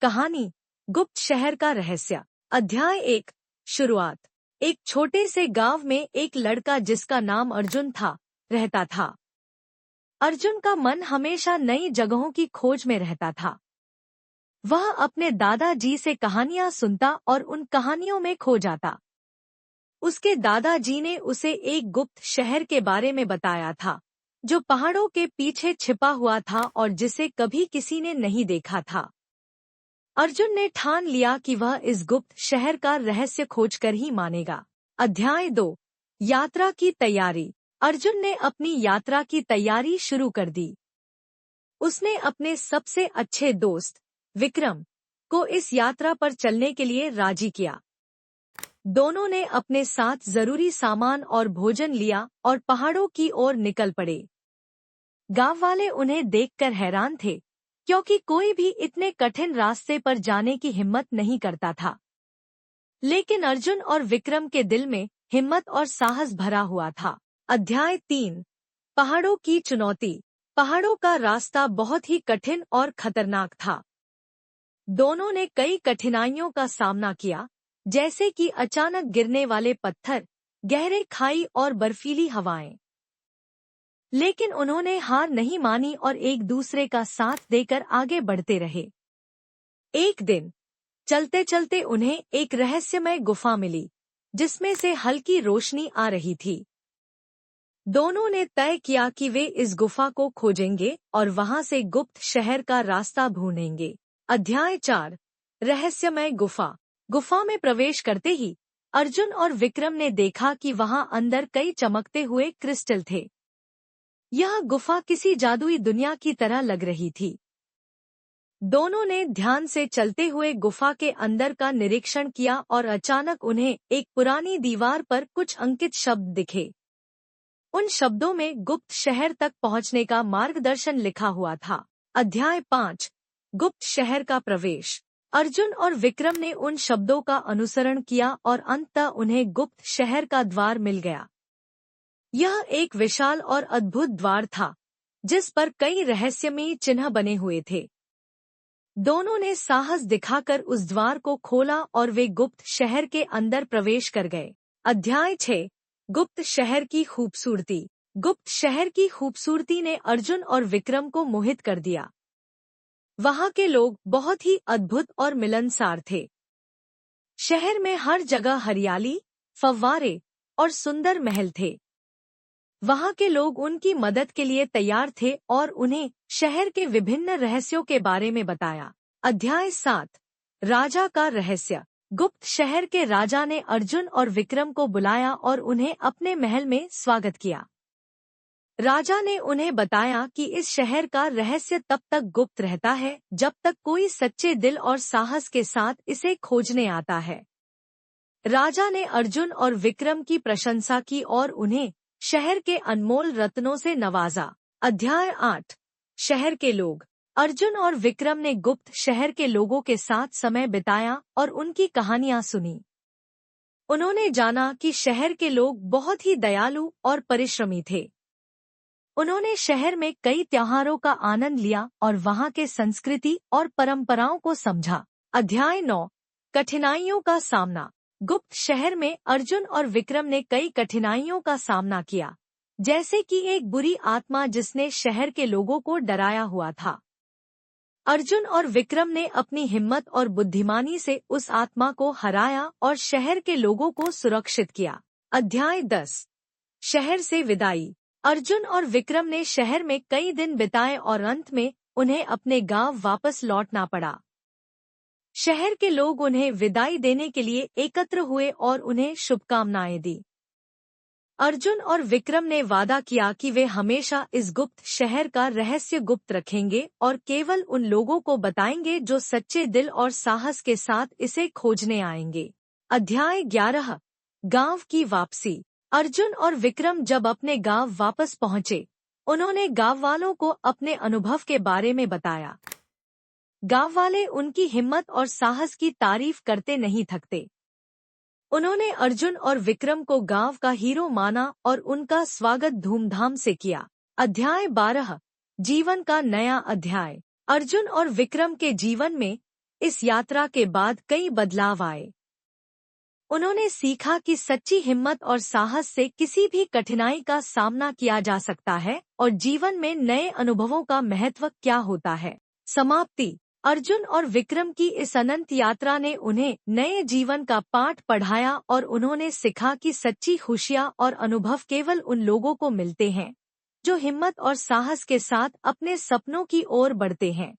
कहानी गुप्त शहर का रहस्य। अध्याय 1। शुरुआत। एक छोटे से गांव में एक लड़का जिसका नाम अर्जुन था रहता था। अर्जुन का मन हमेशा नई जगहों की खोज में रहता था। वह अपने दादाजी से कहानियां सुनता और उन कहानियों में खो जाता। उसके दादाजी ने उसे एक गुप्त शहर के बारे में बताया था, जो पहाड़ों के पीछे छिपा हुआ था और जिसे कभी किसी ने नहीं देखा था। अर्जुन ने ठान लिया कि वह इस गुप्त शहर का रहस्य खोजकर ही मानेगा। अध्याय 2। यात्रा की तैयारी। अर्जुन ने अपनी यात्रा की तैयारी शुरू कर दी। उसने अपने सबसे अच्छे दोस्त विक्रम को इस यात्रा पर चलने के लिए राजी किया। दोनों ने अपने साथ जरूरी सामान और भोजन लिया और पहाड़ों की ओर निकल पड़े। गांव वाले उन्हें देखकर हैरान थे, क्योंकि कोई भी इतने कठिन रास्ते पर जाने की हिम्मत नहीं करता था। लेकिन अर्जुन और विक्रम के दिल में हिम्मत और साहस भरा हुआ था। अध्याय 3। पहाड़ों की चुनौती। पहाड़ों का रास्ता बहुत ही कठिन और खतरनाक था। दोनों ने कई कठिनाइयों का सामना किया, जैसे कि अचानक गिरने वाले पत्थर, गहरे खाई और बर्फीली हवाएं। लेकिन उन्होंने हार नहीं मानी और एक दूसरे का साथ देकर आगे बढ़ते रहे। एक दिन चलते चलते उन्हें एक रहस्यमय गुफा मिली, जिसमें से हल्की रोशनी आ रही थी। दोनों ने तय किया कि वे इस गुफा को खोजेंगे और वहां से गुप्त शहर का रास्ता ढूंढेंगे। अध्याय 4। रहस्यमय गुफा। गुफा में प्रवेश करते ही अर्जुन और विक्रम ने देखा कि वहां अंदर कई चमकते हुए क्रिस्टल थे। यह गुफा किसी जादुई दुनिया की तरह लग रही थी। दोनों ने ध्यान से चलते हुए गुफा के अंदर का निरीक्षण किया और अचानक उन्हें एक पुरानी दीवार पर कुछ अंकित शब्द दिखे। उन शब्दों में गुप्त शहर तक पहुंचने का मार्गदर्शन लिखा हुआ था। अध्याय 5। गुप्त शहर का प्रवेश। अर्जुन और विक्रम ने उन शब्दों का अनुसरण किया और अंततः उन्हें गुप्त शहर का द्वार मिल गया। यह एक विशाल और अद्भुत द्वार था, जिस पर कई रहस्यमयी चिन्ह बने हुए थे। दोनों ने साहस दिखाकर उस द्वार को खोला और वे गुप्त शहर के अंदर प्रवेश कर गए। अध्याय 6। गुप्त शहर की खूबसूरती। गुप्त शहर की खूबसूरती ने अर्जुन और विक्रम को मोहित कर दिया। वहां के लोग बहुत ही अद्भुत और मिलनसार थे। शहर में हर जगह हरियाली, फव्वारे और सुंदर महल थे। वहां के लोग उनकी मदद के लिए तैयार थे और उन्हें शहर के विभिन्न रहस्यों के बारे में बताया। अध्याय 7। राजा का रहस्य। गुप्त शहर के राजा ने अर्जुन और विक्रम को बुलाया और उन्हें अपने महल में स्वागत किया। राजा ने उन्हें बताया कि इस शहर का रहस्य तब तक गुप्त रहता है जब तक कोई सच्चे दिल और साहस के साथ इसे खोजने आता है। राजा ने अर्जुन और विक्रम की प्रशंसा की और उन्हें शहर के अनमोल रत्नों से नवाजा। अध्याय 8। शहर के लोग। अर्जुन और विक्रम ने गुप्त शहर के लोगों के साथ समय बिताया और उनकी कहानियां सुनी। उन्होंने जाना कि शहर के लोग बहुत ही दयालु और परिश्रमी थे। उन्होंने शहर में कई त्योहारों का आनंद लिया और वहां के संस्कृति और परंपराओं को समझा। अध्याय 9। कठिनाइयों का सामना। गुप्त शहर में अर्जुन और विक्रम ने कई कठिनाइयों का सामना किया, जैसे कि एक बुरी आत्मा जिसने शहर के लोगों को डराया हुआ था। अर्जुन और विक्रम ने अपनी हिम्मत और बुद्धिमानी से उस आत्मा को हराया और शहर के लोगों को सुरक्षित किया। अध्याय 10। शहर से विदाई। अर्जुन और विक्रम ने शहर में कई दिन बिताए और अंत में उन्हें अपने गांव वापस लौटना पड़ा। शहर के लोग उन्हें विदाई देने के लिए एकत्र हुए और उन्हें शुभकामनाएं दी। अर्जुन और विक्रम ने वादा किया कि वे हमेशा इस गुप्त शहर का रहस्य गुप्त रखेंगे और केवल उन लोगों को बताएंगे जो सच्चे दिल और साहस के साथ इसे खोजने आएंगे। अध्याय 11। गांव की वापसी। अर्जुन और विक्रम जब अपने गांव वापस पहुंचे, उन्होंने गांव वालों को अपने अनुभव के बारे में बताया। गांव वाले उनकी हिम्मत और साहस की तारीफ करते नहीं थकते। उन्होंने अर्जुन और विक्रम को गांव का हीरो माना और उनका स्वागत धूमधाम से किया। अध्याय 12। जीवन का नया अध्याय। अर्जुन और विक्रम के जीवन में इस यात्रा के बाद कई बदलाव आए। उन्होंने सीखा कि सच्ची हिम्मत और साहस से किसी भी कठिनाई का सामना किया जा सकता है और जीवन में नए अनुभवों का महत्व क्या होता है। समाप्ति। अर्जुन और विक्रम की इस अनंत यात्रा ने उन्हें नए जीवन का पाठ पढ़ाया और उन्होंने सीखा कि सच्ची खुशियाँ और अनुभव केवल उन लोगों को मिलते हैं जो हिम्मत और साहस के साथ अपने सपनों की ओर बढ़ते हैं।